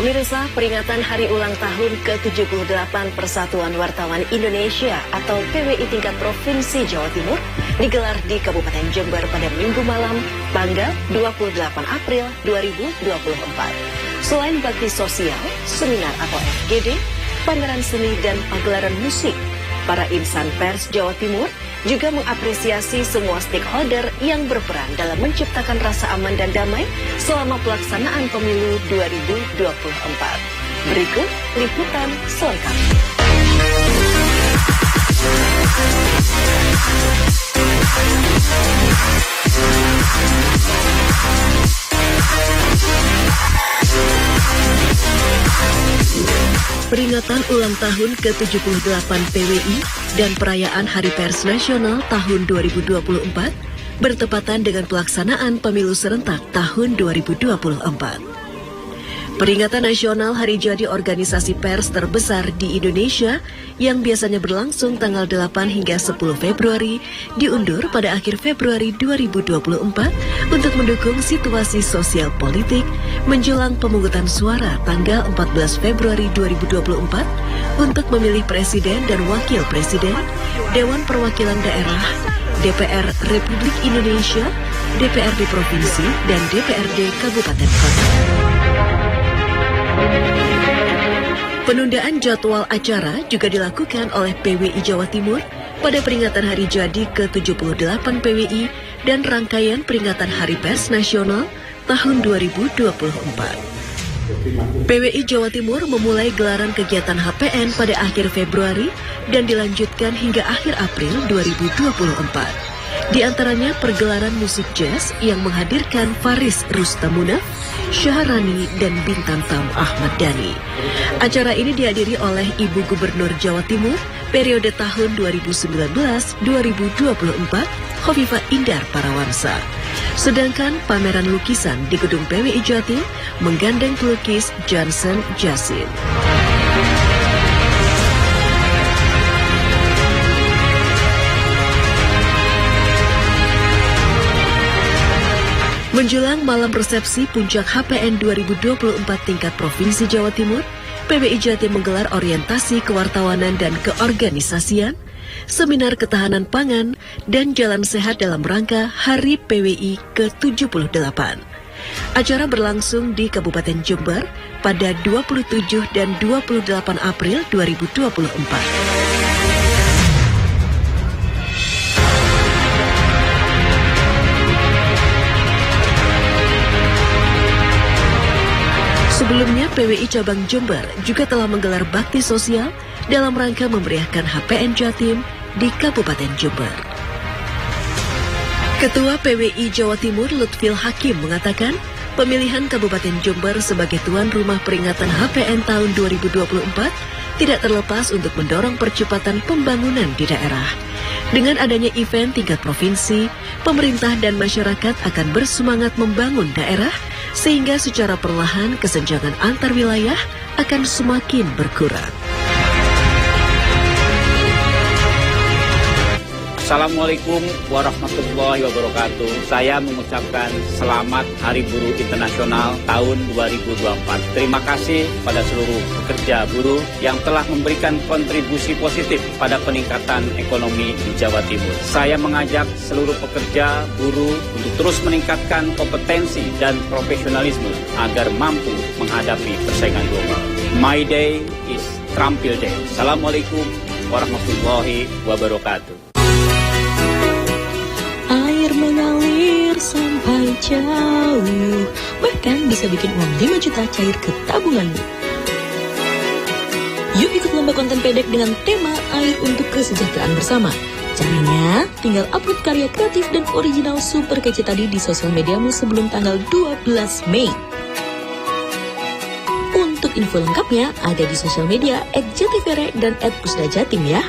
Pemirsa, peringatan Hari Ulang Tahun ke-78 Persatuan Wartawan Indonesia atau PWI tingkat Provinsi Jawa Timur digelar di Kabupaten Jember pada Minggu malam, tanggal 28 April 2024. Selain bakti sosial, seminar atau FGD, pameran seni dan pagelaran musik, para insan pers Jawa Timur juga mengapresiasi semua stakeholder yang berperan dalam menciptakan rasa aman dan damai selama pelaksanaan pemilu 2024. Berikut liputan selengkapnya. Peringatan ulang tahun ke-78 PWI dan perayaan Hari Pers Nasional tahun 2024 bertepatan dengan pelaksanaan pemilu serentak tahun 2024. Peringatan nasional Hari Jadi Organisasi Pers terbesar di Indonesia yang biasanya berlangsung tanggal 8 hingga 10 Februari diundur pada akhir Februari 2024 untuk mendukung situasi sosial politik menjelang pemungutan suara tanggal 14 Februari 2024 untuk memilih Presiden dan Wakil Presiden, Dewan Perwakilan Daerah, DPR Republik Indonesia, DPRD Provinsi, dan DPRD Kabupaten Kota. Penundaan jadwal acara juga dilakukan oleh PWI Jawa Timur pada peringatan Hari Jadi ke-78 PWI dan rangkaian peringatan Hari Pers Nasional tahun 2024. PWI Jawa Timur memulai gelaran kegiatan HPN pada akhir Februari dan dilanjutkan hingga akhir April 2024. Di antaranya pergelaran musik jazz yang menghadirkan Faris Rustamunaf, Syaharani, dan bintang tamu Ahmad Dhani. Acara ini dihadiri oleh Ibu Gubernur Jawa Timur periode tahun 2019-2024, Khofifah Indar Parawansa. Sedangkan pameran lukisan di Gedung PWI Jatim menggandeng pelukis Johnson Jasin. Menjelang malam resepsi puncak HPN 2024 tingkat Provinsi Jawa Timur, PWI Jatim menggelar orientasi kewartawanan dan keorganisasian, seminar ketahanan pangan, dan jalan sehat dalam rangka Hari PWI ke-78. Acara berlangsung di Kabupaten Jember pada 27 dan 28 April 2024. Sebelumnya, PWI Cabang Jember juga telah menggelar bakti sosial dalam rangka memeriahkan HPN Jatim di Kabupaten Jember. Ketua PWI Jawa Timur Lutfil Hakim mengatakan, pemilihan Kabupaten Jember sebagai tuan rumah peringatan HPN tahun 2024 tidak terlepas untuk mendorong percepatan pembangunan di daerah. Dengan adanya event tingkat provinsi, pemerintah dan masyarakat akan bersemangat membangun daerah sehingga secara perlahan kesenjangan antar wilayah akan semakin berkurang. Assalamualaikum warahmatullahi wabarakatuh. Saya mengucapkan selamat Hari Buruh Internasional tahun 2024. Terima kasih pada seluruh pekerja buruh yang telah memberikan kontribusi positif pada peningkatan ekonomi di Jawa Timur. Saya mengajak seluruh pekerja buruh untuk terus meningkatkan kompetensi dan profesionalisme agar mampu menghadapi persaingan global. My day is Trampil Day. Assalamualaikum warahmatullahi wabarakatuh. Air mengalir sampai jauh, bahkan bisa bikin uang 5 juta cair ke tabunganmu. Yuk ikut lomba konten pendek dengan tema Air untuk Kesejahteraan Bersama. Caranya, tinggal upload karya kreatif dan original super kece tadi di sosial mediamu sebelum tanggal 12 Mei. Untuk info lengkapnya ada di sosial media @jativere dan @pusdajatim ya.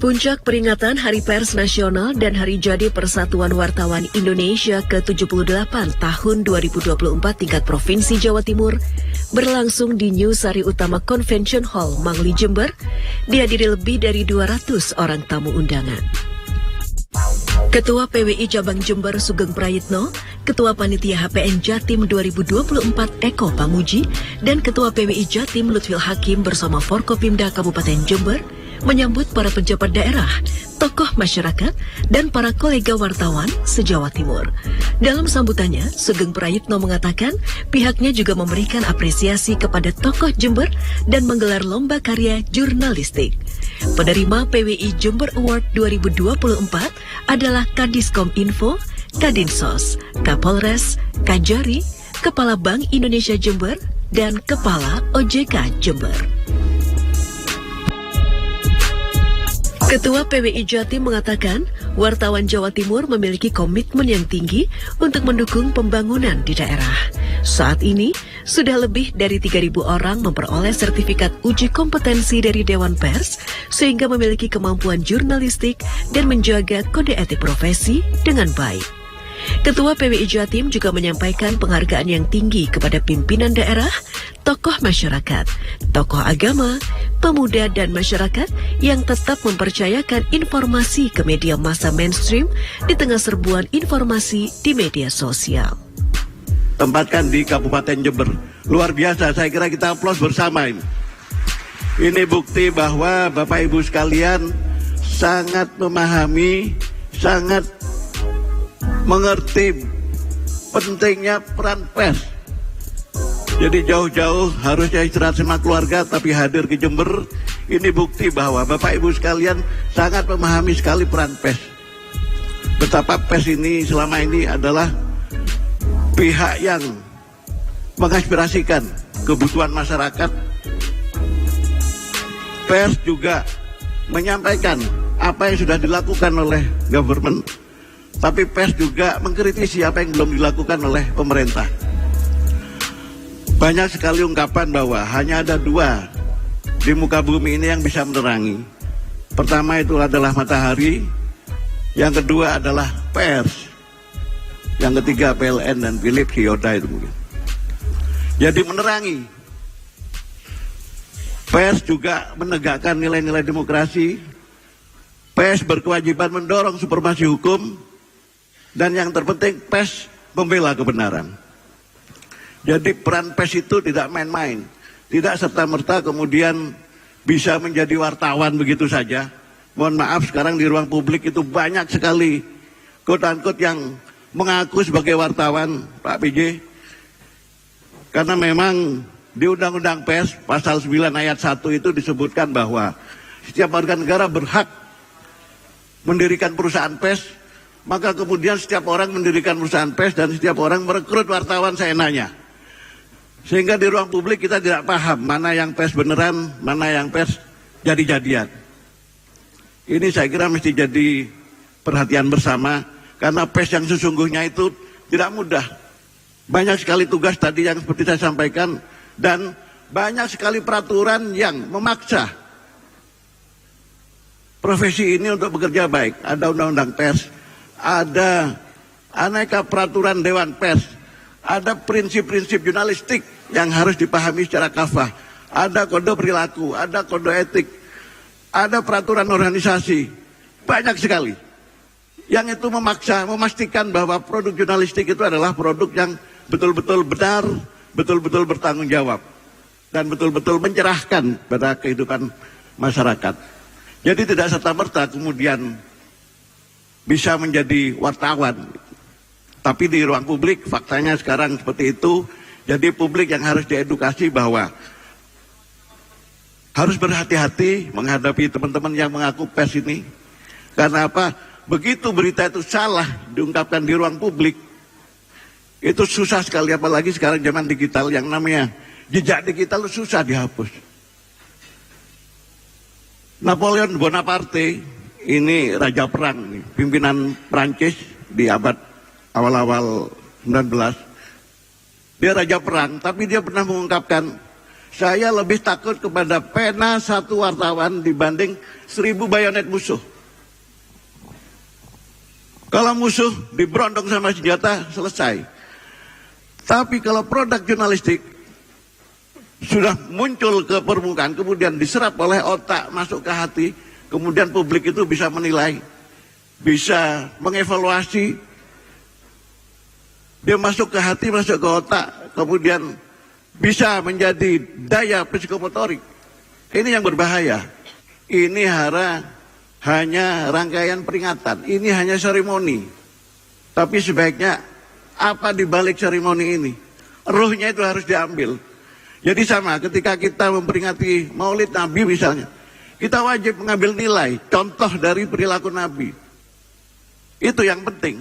Puncak peringatan Hari Pers Nasional dan Hari Jadi Persatuan Wartawan Indonesia ke-78 tahun 2024 tingkat Provinsi Jawa Timur berlangsung di New Sari Utama Convention Hall, Mangli, Jember, dihadiri lebih dari 200 orang tamu undangan. Ketua PWI Cabang Jember Sugeng Prayitno, Ketua Panitia HPN Jatim 2024 Eko Pamuji, dan Ketua PWI Jatim Lutfil Hakim bersama Forkopimda Kabupaten Jember menyambut para pejabat daerah, tokoh masyarakat, dan para kolega wartawan se-Jawa Timur. Dalam sambutannya, Sugeng Prayitno mengatakan pihaknya juga memberikan apresiasi kepada tokoh Jember dan menggelar lomba karya jurnalistik. Penerima PWI Jember Award 2024 adalah Kadiskom Info, Kadinsos, Kapolres, Kajari, Kepala Bank Indonesia Jember, dan Kepala OJK Jember. Ketua PWI Jatim mengatakan, wartawan Jawa Timur memiliki komitmen yang tinggi untuk mendukung pembangunan di daerah. Saat ini, sudah lebih dari 3.000 orang memperoleh sertifikat uji kompetensi dari Dewan Pers, sehingga memiliki kemampuan jurnalistik dan menjaga kode etik profesi dengan baik. Ketua PWI Jatim juga menyampaikan penghargaan yang tinggi kepada pimpinan daerah, tokoh masyarakat, tokoh agama, pemuda dan masyarakat yang tetap mempercayakan informasi ke media massa mainstream di tengah serbuan informasi di media sosial. Tempatkan di Kabupaten Jember. Luar biasa, saya kira kita aplaus bersama ini. Ini bukti bahwa Bapak Ibu sekalian sangat memahami, sangat mengerti pentingnya peran pers. Jadi jauh-jauh harusnya istirahat sama keluarga tapi hadir ke Jember. Ini bukti bahwa Bapak Ibu sekalian sangat memahami sekali peran pers. Betapa pers ini selama ini adalah pihak yang mengaspirasikan kebutuhan masyarakat. Pers juga menyampaikan apa yang sudah dilakukan oleh government. Tapi pers juga mengkritisi apa yang belum dilakukan oleh pemerintah. Banyak sekali ungkapan bahwa hanya ada dua di muka bumi ini yang bisa menerangi. Pertama itu adalah matahari, yang kedua adalah pers, yang ketiga PLN dan Philips Hyoda itu mungkin. Jadi menerangi. Pers juga menegakkan nilai-nilai demokrasi. Pers berkewajiban mendorong supremasi hukum. Dan yang terpenting pers membela kebenaran. Jadi peran pers itu tidak main-main. Tidak serta-merta kemudian bisa menjadi wartawan begitu saja. Mohon maaf sekarang di ruang publik itu banyak sekali quote-unquote yang mengaku sebagai wartawan, Pak PJ. Karena memang di Undang-Undang Pers pasal 9 ayat 1 itu disebutkan bahwa setiap warga negara berhak mendirikan perusahaan pers. Maka kemudian setiap orang mendirikan perusahaan pers dan setiap orang merekrut wartawan seenaknya. Sehingga di ruang publik kita tidak paham mana yang pers beneran, mana yang pers jadi-jadian. Ini saya kira mesti jadi perhatian bersama karena pers yang sesungguhnya itu tidak mudah. Banyak sekali tugas tadi yang seperti saya sampaikan dan banyak sekali peraturan yang memaksa profesi ini untuk bekerja baik. Ada undang-undang pers, ada aneka peraturan Dewan Pers, ada prinsip-prinsip jurnalistik yang harus dipahami secara kafah, ada kode perilaku, ada kode etik, ada peraturan organisasi, banyak sekali. Yang itu memaksa, memastikan bahwa produk jurnalistik itu adalah produk yang betul-betul benar, betul-betul bertanggung jawab, dan betul-betul mencerahkan pada kehidupan masyarakat. Jadi tidak serta-merta kemudian bisa menjadi wartawan. Tapi di ruang publik faktanya sekarang seperti itu. Jadi publik yang harus diedukasi bahwa harus berhati-hati menghadapi teman-teman yang mengaku pers ini. Karena apa? Begitu berita itu salah diungkapkan di ruang publik, itu susah sekali. Apalagi sekarang zaman digital yang namanya jejak digital susah dihapus. Napoleon Bonaparte ini raja perang, pimpinan Prancis di abad awal-awal 19. Dia raja perang, tapi dia pernah mengungkapkan, saya lebih takut kepada pena satu wartawan dibanding 1000 bayonet musuh. Kalau musuh diberondong sama senjata, selesai. Tapi kalau produk jurnalistik, sudah muncul ke permukaan, kemudian diserap oleh otak, masuk ke hati, kemudian publik itu bisa menilai, bisa mengevaluasi, dia masuk ke hati, masuk ke otak, kemudian bisa menjadi daya psikomotorik. Ini yang berbahaya. Ini hanya rangkaian peringatan, ini hanya seremoni. Tapi sebaiknya apa di balik seremoni ini? Ruhnya itu harus diambil. Jadi sama ketika kita memperingati Maulid Nabi misalnya, kita wajib mengambil nilai, contoh dari perilaku Nabi. Itu yang penting.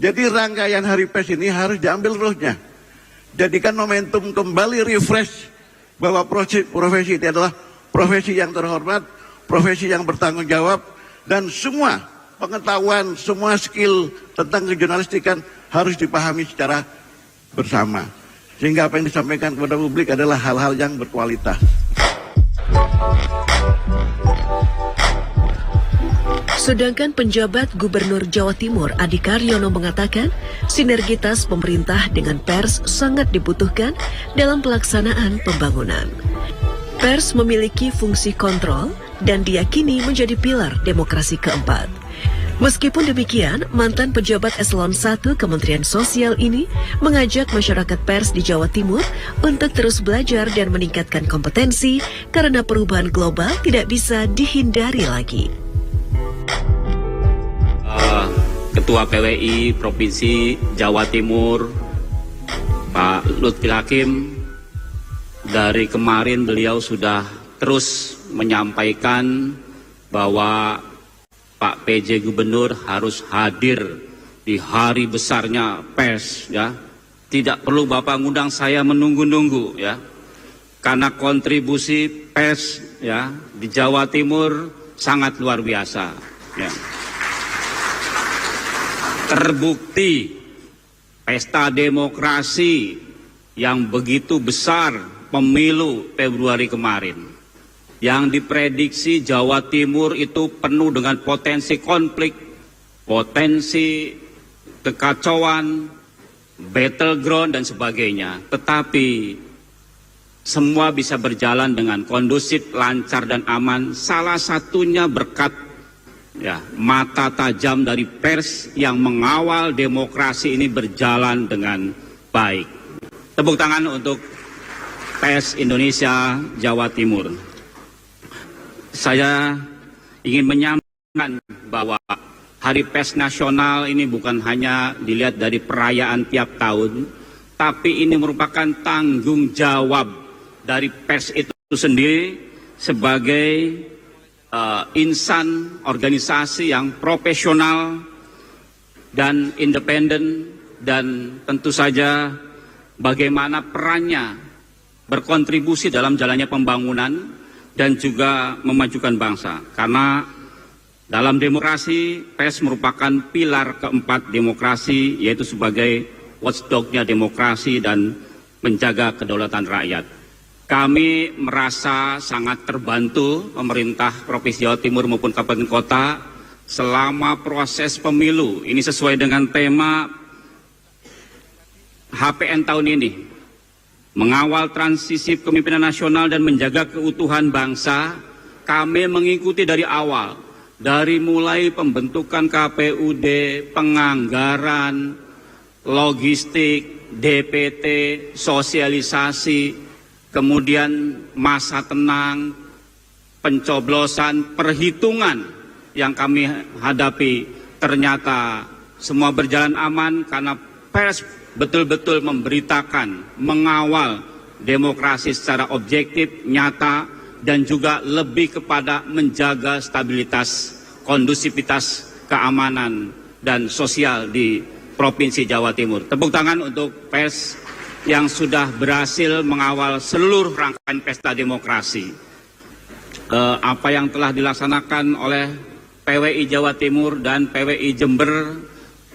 Jadi rangkaian Hari Pers ini harus diambil ruhnya. Jadikan momentum kembali refresh bahwa profesi ini adalah profesi yang terhormat, profesi yang bertanggung jawab, dan semua pengetahuan, semua skill tentang kejurnalistikan harus dipahami secara bersama. Sehingga apa yang disampaikan kepada publik adalah hal-hal yang berkualitas. Sedangkan penjabat Gubernur Jawa Timur Adi Karyono mengatakan sinergitas pemerintah dengan pers sangat dibutuhkan dalam pelaksanaan pembangunan. Pers memiliki fungsi kontrol dan diyakini menjadi pilar demokrasi keempat. Meskipun demikian, mantan pejabat Eselon 1 Kementerian Sosial ini mengajak masyarakat pers di Jawa Timur untuk terus belajar dan meningkatkan kompetensi karena perubahan global tidak bisa dihindari lagi. Ketua PWI Provinsi Jawa Timur, Pak Lutfi Hakim, dari kemarin beliau sudah terus menyampaikan bahwa Pak PJ Gubernur harus hadir di hari besarnya pers, ya. Tidak perlu Bapak ngundang saya menunggu-nunggu, ya. Karena kontribusi pers, ya, di Jawa Timur sangat luar biasa, ya. Terbukti pesta demokrasi yang begitu besar pemilu Februari kemarin, yang diprediksi Jawa Timur itu penuh dengan potensi konflik, potensi kekacauan, battleground dan sebagainya. Tetapi semua bisa berjalan dengan kondusif, lancar dan aman. Salah satunya berkat, ya, mata tajam dari pers yang mengawal demokrasi ini berjalan dengan baik. Tepuk tangan untuk pers Indonesia Jawa Timur. Saya ingin menyampaikan bahwa Hari Pers Nasional ini bukan hanya dilihat dari perayaan tiap tahun, tapi ini merupakan tanggung jawab dari pers itu sendiri sebagai insan organisasi yang profesional dan independen, dan tentu saja bagaimana perannya berkontribusi dalam jalannya pembangunan dan juga memajukan bangsa. Karena dalam demokrasi, pers merupakan pilar keempat demokrasi, yaitu sebagai watchdog-nya demokrasi dan menjaga kedaulatan rakyat. Kami merasa sangat terbantu pemerintah Provinsi Jawa Timur maupun kabupaten kota selama proses pemilu. Ini sesuai dengan tema HPN tahun ini, mengawal transisi kepemimpinan nasional dan menjaga keutuhan bangsa. Kami mengikuti dari awal, dari mulai pembentukan KPUD, penganggaran, logistik, DPT, sosialisasi, kemudian masa tenang, pencoblosan, perhitungan yang kami hadapi. Ternyata semua berjalan aman karena pers betul-betul memberitakan, mengawal demokrasi secara objektif, nyata, dan juga lebih kepada menjaga stabilitas, kondusivitas, keamanan, dan sosial di Provinsi Jawa Timur. Tepuk tangan untuk pers yang sudah berhasil mengawal seluruh rangkaian pesta demokrasi. Apa yang telah dilaksanakan oleh PWI Jawa Timur dan PWI Jember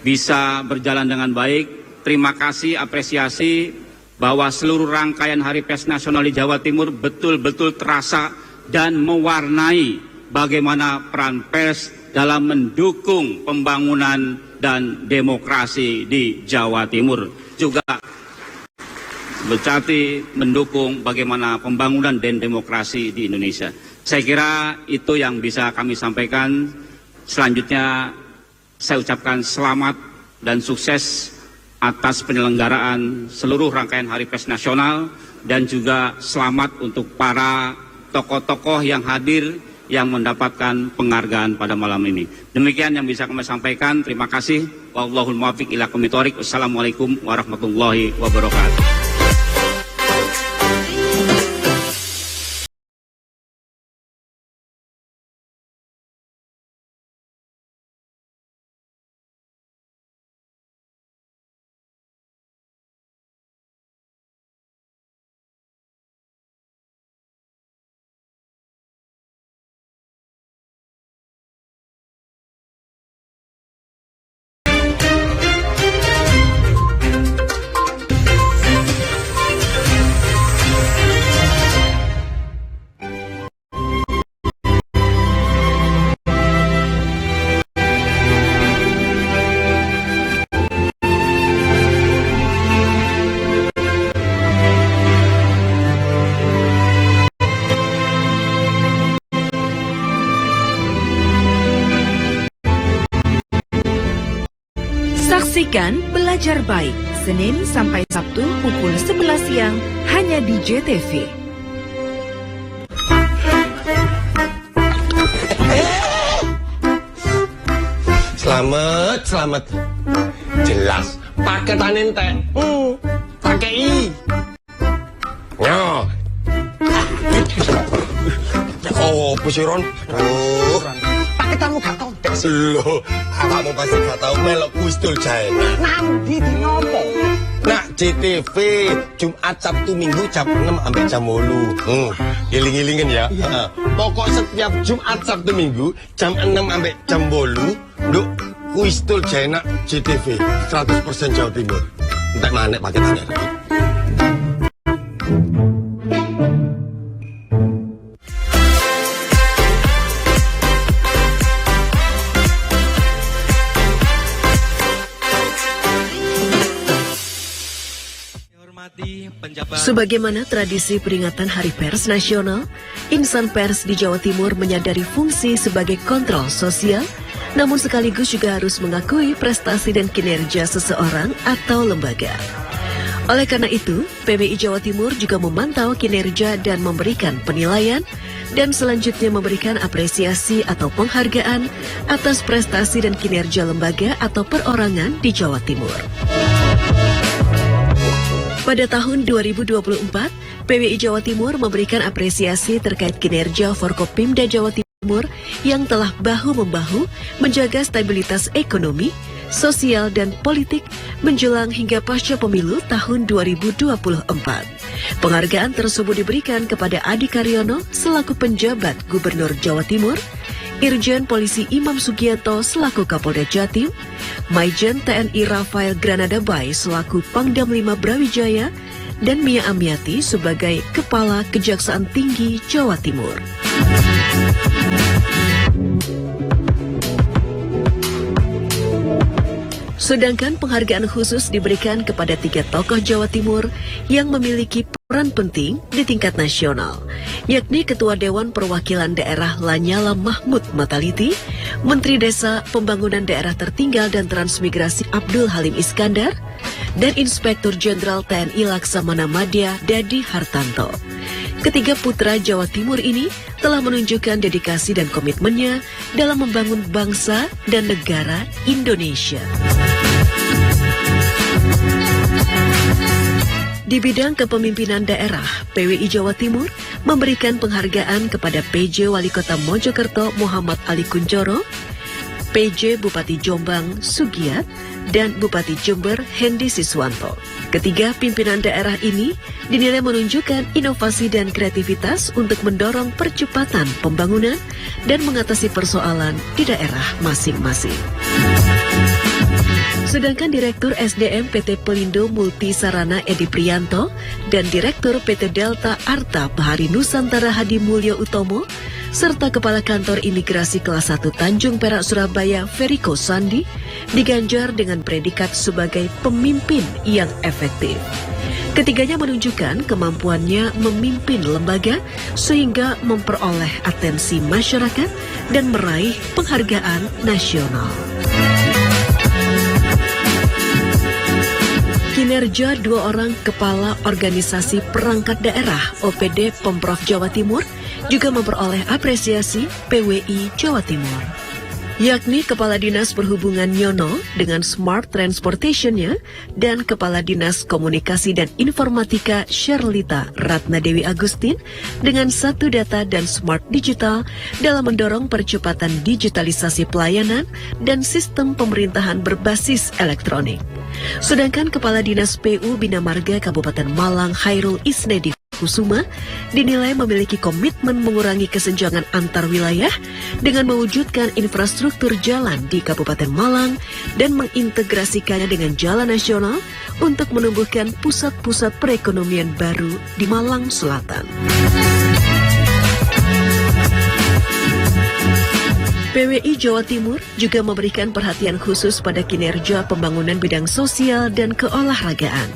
bisa berjalan dengan baik. Terima kasih, apresiasi bahwa seluruh rangkaian Hari Pers Nasional di Jawa Timur betul-betul terasa dan mewarnai bagaimana peran pers dalam mendukung pembangunan dan demokrasi di Jawa Timur. Juga berarti mendukung bagaimana pembangunan dan demokrasi di Indonesia. Saya kira itu yang bisa kami sampaikan. Selanjutnya saya ucapkan selamat dan sukses atas penyelenggaraan seluruh rangkaian Hari Pers Nasional dan juga selamat untuk para tokoh-tokoh yang hadir yang mendapatkan penghargaan pada malam ini. Demikian yang bisa kami sampaikan. Terima kasih. Wallahul muwaffiq ila aqwamit thoriq. Wassalamualaikum warahmatullahi wabarakatuh. Saksikan Belajar Baik, Senin sampai Sabtu pukul 11 siang, hanya di JTV. Selamat. Jelas, paketan ente. Pakai I. Yo. Oh, Pusiron. Oh. Paketanmu gak tau dek sih. Loh, kamu pasti gak tau melok Kustul Jae. Nanti di nopo. Nah, JTV Jumat Sabtu Minggu jam 6 sampai jam 8. Giling-gilingin ya. Pokok setiap Jumat Sabtu Minggu jam 6 sampai jam 8. Nduk Kustul Jae nak JTV 100% Jawa Timur. Entek manek paketannya. Sebagaimana tradisi peringatan Hari Pers Nasional, insan pers di Jawa Timur menyadari fungsi sebagai kontrol sosial, namun sekaligus juga harus mengakui prestasi dan kinerja seseorang atau lembaga. Oleh karena itu, PBI Jawa Timur juga memantau kinerja dan memberikan penilaian, dan selanjutnya memberikan apresiasi atau penghargaan atas prestasi dan kinerja lembaga atau perorangan di Jawa Timur. Pada tahun 2024, PBI Jawa Timur memberikan apresiasi terkait kinerja Forkopimda Jawa Timur yang telah bahu-membahu menjaga stabilitas ekonomi, sosial, dan politik menjelang hingga pasca pemilu tahun 2024. Penghargaan tersebut diberikan kepada Adi Karyono selaku penjabat Gubernur Jawa Timur, Irjen Polisi Imam Sugianto selaku Kapolda Jatim, Maijen TNI Rafael Granada Bay selaku Pangdam 5 Brawijaya, dan Mia Amiati sebagai Kepala Kejaksaan Tinggi Jawa Timur. Sedangkan penghargaan khusus diberikan kepada 3 tokoh Jawa Timur yang memiliki peran penting di tingkat nasional, yakni Ketua Dewan Perwakilan Daerah Lanyala Mahmud Mataliti, Menteri Desa Pembangunan Daerah Tertinggal dan Transmigrasi Abdul Halim Iskandar, dan Inspektur Jenderal TNI Laksamana Madya Dadi Hartanto. Ketiga putra Jawa Timur ini telah menunjukkan dedikasi dan komitmennya dalam membangun bangsa dan negara Indonesia. Di bidang kepemimpinan daerah, PWI Jawa Timur memberikan penghargaan kepada PJ Wali Kota Mojokerto Muhammad Ali Kuncoro, PJ Bupati Jombang Sugiat, dan Bupati Jember Hendi Siswanto. Ketiga pimpinan daerah ini dinilai menunjukkan inovasi dan kreativitas untuk mendorong percepatan pembangunan dan mengatasi persoalan di daerah masing-masing. Sedangkan Direktur SDM PT Pelindo Multisarana Edi Priyanto dan Direktur PT Delta Arta Bahari Nusantara Hadi Mulyo Utomo serta Kepala Kantor Imigrasi Kelas 1 Tanjung Perak Surabaya Feriko Sandi diganjar dengan predikat sebagai pemimpin yang efektif. Ketiganya menunjukkan kemampuannya memimpin lembaga sehingga memperoleh atensi masyarakat dan meraih penghargaan nasional. Kinerja dua orang kepala organisasi perangkat daerah OPD Pemprov Jawa Timur juga memperoleh apresiasi PWI Jawa Timur, yakni Kepala Dinas Perhubungan Nyono dengan Smart Transportation-nya dan Kepala Dinas Komunikasi dan Informatika Sherlita Ratna Dewi Agustin dengan Satu Data dan Smart Digital dalam mendorong percepatan digitalisasi pelayanan dan sistem pemerintahan berbasis elektronik. Sedangkan Kepala Dinas PU Bina Marga Kabupaten Malang Hairul Isnedi Kusuma dinilai memiliki komitmen mengurangi kesenjangan antar wilayah dengan mewujudkan infrastruktur jalan di Kabupaten Malang dan mengintegrasikannya dengan jalan nasional untuk menumbuhkan pusat-pusat perekonomian baru di Malang Selatan. PWI Jawa Timur juga memberikan perhatian khusus pada kinerja pembangunan bidang sosial dan keolahragaan.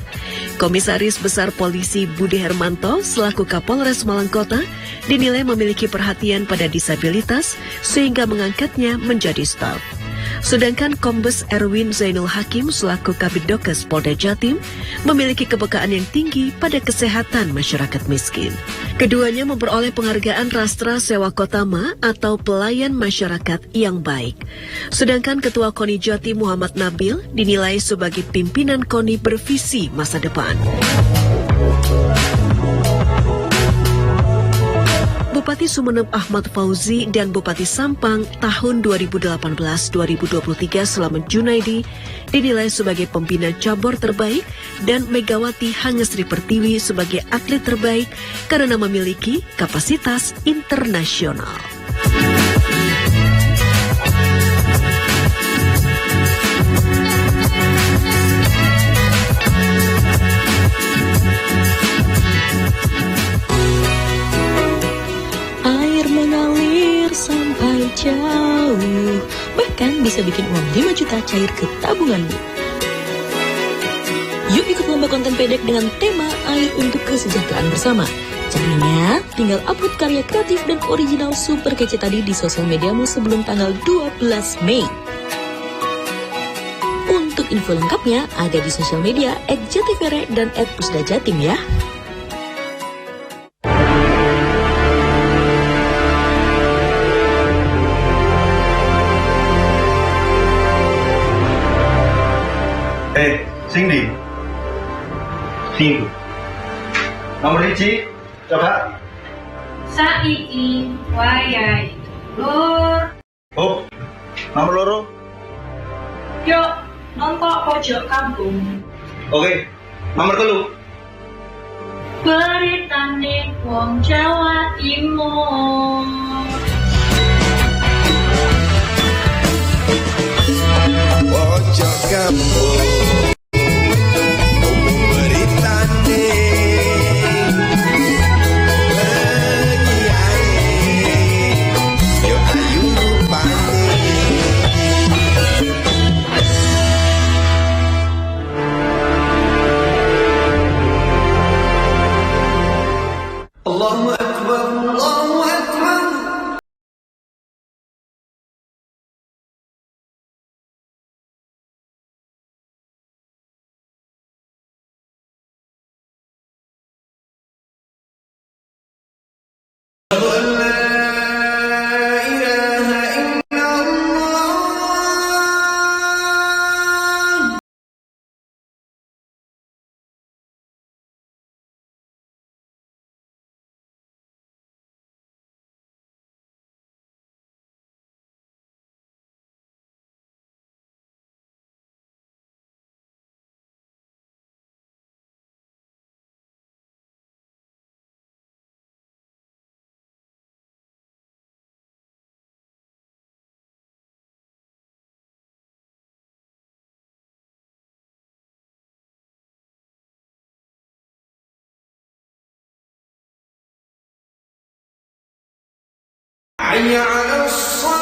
Komisaris Besar Polisi Budi Hermanto selaku Kapolres Malang Kota dinilai memiliki perhatian pada disabilitas sehingga mengangkatnya menjadi staf. Sedangkan Kombes Erwin Zainul Hakim selaku Kabid Dokes Polda Jatim memiliki kepekaan yang tinggi pada kesehatan masyarakat miskin. Keduanya memperoleh penghargaan Rastra Sewa Kotama atau pelayan masyarakat yang baik. Sedangkan Ketua KONI Jatim Muhammad Nabil dinilai sebagai pimpinan KONI bervisi masa depan. Bupati Sumeneb Ahmad Fauzi dan Bupati Sampang tahun 2018-2023 Slamet Junaidi dinilai sebagai pembina cabur terbaik dan Megawati Hangesri Pertiwi sebagai atlet terbaik karena memiliki kapasitas internasional. Sampai jauh, bahkan bisa bikin uang 5 juta cair ke tabunganmu. Yuk ikut lomba konten pendek dengan tema Air untuk Kesejahteraan Bersama. Caranya, tinggal upload karya kreatif dan original super kece tadi di sosial mediamu sebelum tanggal 12 Mei. Untuk info lengkapnya ada di sosial media @jativere dan @pusdajatim ya. Cindy. Nomor hiji, coba. Saiki wayahe lur. Oh, nomor loro. Yuk, nonton pojok kampung. Oke, nomor telu. Beritane wong Jawa Timur. Pojok kampung. Allahu Akbar, Allahu Akbar. حي على الصلاة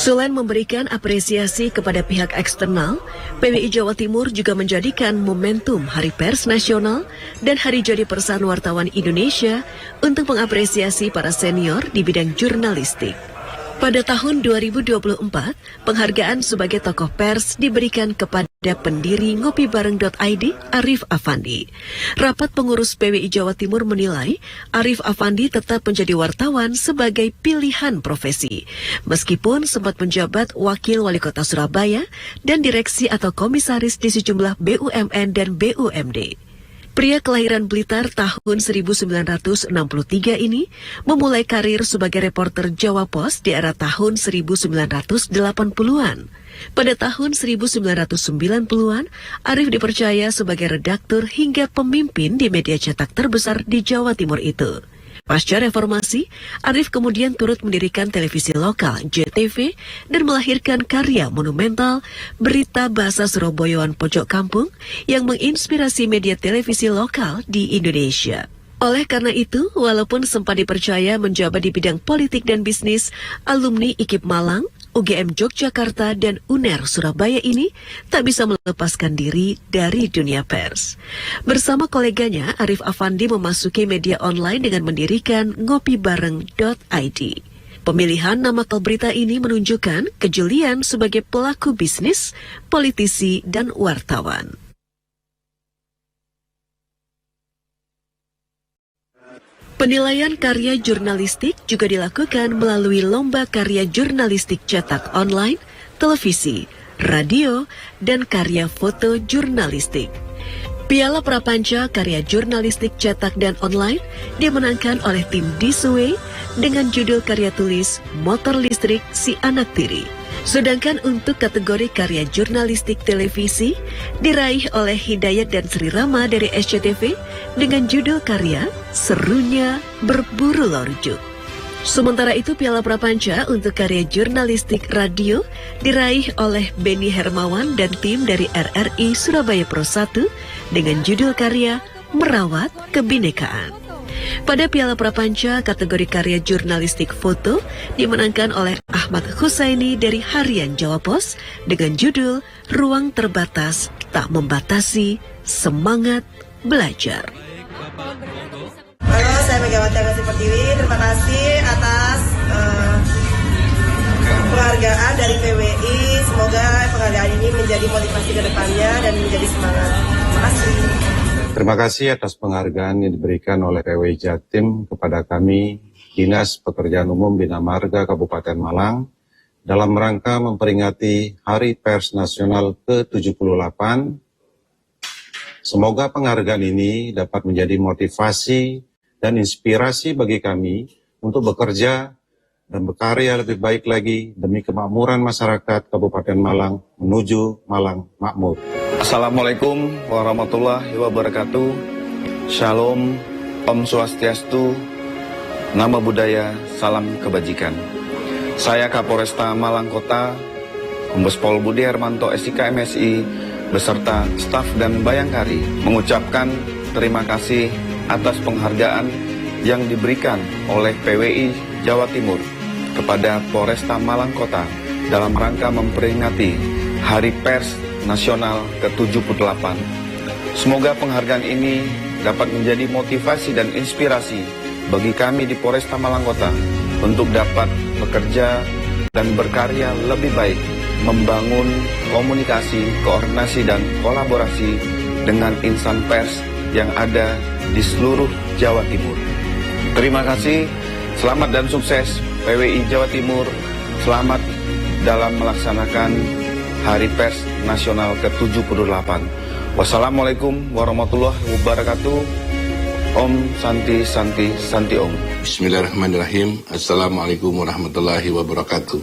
Selain memberikan apresiasi kepada pihak eksternal, PWI Jawa Timur juga menjadikan momentum Hari Pers Nasional dan Hari Jadi Persatuan Wartawan Indonesia untuk mengapresiasi para senior di bidang jurnalistik. Pada tahun 2024, penghargaan sebagai tokoh pers diberikan kepada pendiri ngopibareng.id, Arif Afandi. Rapat pengurus PWI Jawa Timur menilai Arif Afandi tetap menjadi wartawan sebagai pilihan profesi, meskipun sempat menjabat Wakil Wali Kota Surabaya dan direksi atau komisaris di sejumlah BUMN dan BUMD. Pria kelahiran Blitar tahun 1963 ini memulai karir sebagai reporter Jawa Pos di era tahun 1980-an. Pada tahun 1990-an, Arif dipercaya sebagai redaktur hingga pemimpin di media cetak terbesar di Jawa Timur itu. Pasca reformasi, Arif kemudian turut mendirikan televisi lokal JTV dan melahirkan karya monumental Berita Bahasa Surabayaan Pojok Kampung yang menginspirasi media televisi lokal di Indonesia. Oleh karena itu, walaupun sempat dipercaya menjabat di bidang politik dan bisnis, alumni IKIP Malang, UGM Yogyakarta dan UNER Surabaya ini tak bisa melepaskan diri dari dunia pers. Bersama koleganya, Arif Afandi memasuki media online dengan mendirikan ngopibareng.id. Pemilihan nama berita ini menunjukkan kejelian sebagai pelaku bisnis, politisi, dan wartawan. Penilaian karya jurnalistik juga dilakukan melalui lomba karya jurnalistik cetak online, televisi, radio, dan karya foto jurnalistik. Piala Prapanca karya jurnalistik cetak dan online dimenangkan oleh tim Disway dengan judul karya tulis Motor Listrik Si Anak Tiri. Sedangkan untuk kategori karya jurnalistik televisi diraih oleh Hidayat dan Sri Rama dari SCTV dengan judul karya Serunya Berburu Lorjuk. Sementara itu Piala Prapanca untuk karya jurnalistik radio diraih oleh Beni Hermawan dan tim dari RRI Surabaya Pro 1 dengan judul karya Merawat Kebinekaan. Pada Piala Prapanca, kategori karya jurnalistik foto dimenangkan oleh Ahmad Husaini dari Harian Jawa Pos dengan judul Ruang Terbatas Tak Membatasi Semangat Belajar. Halo, saya Megawati Agasi Pertiwi. Terima kasih atas penghargaan dari PWI. Semoga penghargaan ini menjadi motivasi ke depannya dan menjadi semangat. Terima kasih. Terima kasih atas penghargaan yang diberikan oleh PWI Jatim kepada kami, Dinas Pekerjaan Umum Bina Marga Kabupaten Malang, dalam rangka memperingati Hari Pers Nasional ke-78. Semoga penghargaan ini dapat menjadi motivasi dan inspirasi bagi kami untuk bekerja dan berkarya lebih baik lagi demi kemakmuran masyarakat Kabupaten Malang menuju Malang Makmur. Assalamualaikum warahmatullahi wabarakatuh. Shalom, Om Swastiastu, Nama Budaya, Salam Kebajikan. Saya Kapolresta Malang Kota, Kombes Pol Budi Hermanto SIK MSI, beserta staf dan bayangkari mengucapkan terima kasih atas penghargaan yang diberikan oleh PWI Jawa Timur kepada Polresta Malang Kota dalam rangka memperingati Hari Pers Nasional ke-78. Semoga penghargaan ini dapat menjadi motivasi dan inspirasi bagi kami di Polresta Malang Kota untuk dapat bekerja dan berkarya lebih baik, membangun komunikasi, koordinasi, dan kolaborasi dengan insan pers yang ada di seluruh Jawa Timur. Terima kasih, selamat dan sukses PWI Jawa Timur, selamat dalam melaksanakan Hari Pers Nasional ke-78. Wassalamualaikum warahmatullahi wabarakatuh. Om Santi Santi Santi Om. Bismillahirrahmanirrahim. Assalamualaikum warahmatullahi wabarakatuh.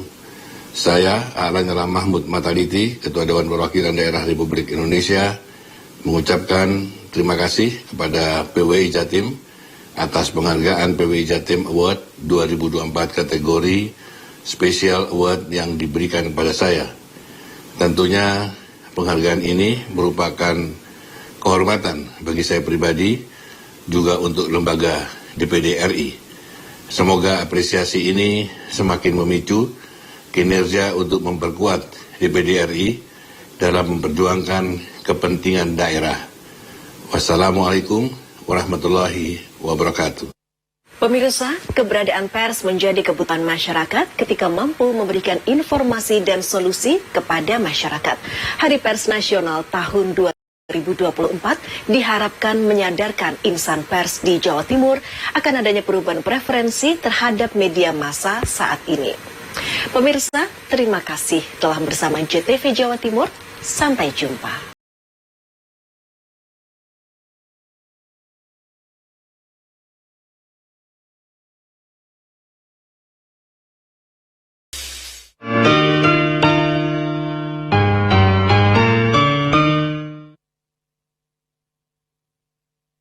Saya Lanyala Mahmud Mataliti, Ketua Dewan Perwakilan Daerah Republik Indonesia, mengucapkan terima kasih kepada PWI Jatim atas penghargaan PWI Jatim Award 2024 kategori Special Award yang diberikan kepada saya. Tentunya penghargaan ini merupakan kehormatan bagi saya pribadi, juga untuk lembaga DPD RI. Semoga apresiasi ini semakin memicu kinerja untuk memperkuat DPD RI dalam memperjuangkan kepentingan daerah. Wassalamualaikum warahmatullahi wabarakatuh. Pemirsa, keberadaan pers menjadi kebutuhan masyarakat ketika mampu memberikan informasi dan solusi kepada masyarakat. Hari Pers Nasional tahun 2024 diharapkan menyadarkan insan pers di Jawa Timur akan adanya perubahan preferensi terhadap media massa saat ini. Pemirsa, terima kasih telah bersama JTV Jawa Timur. Sampai jumpa.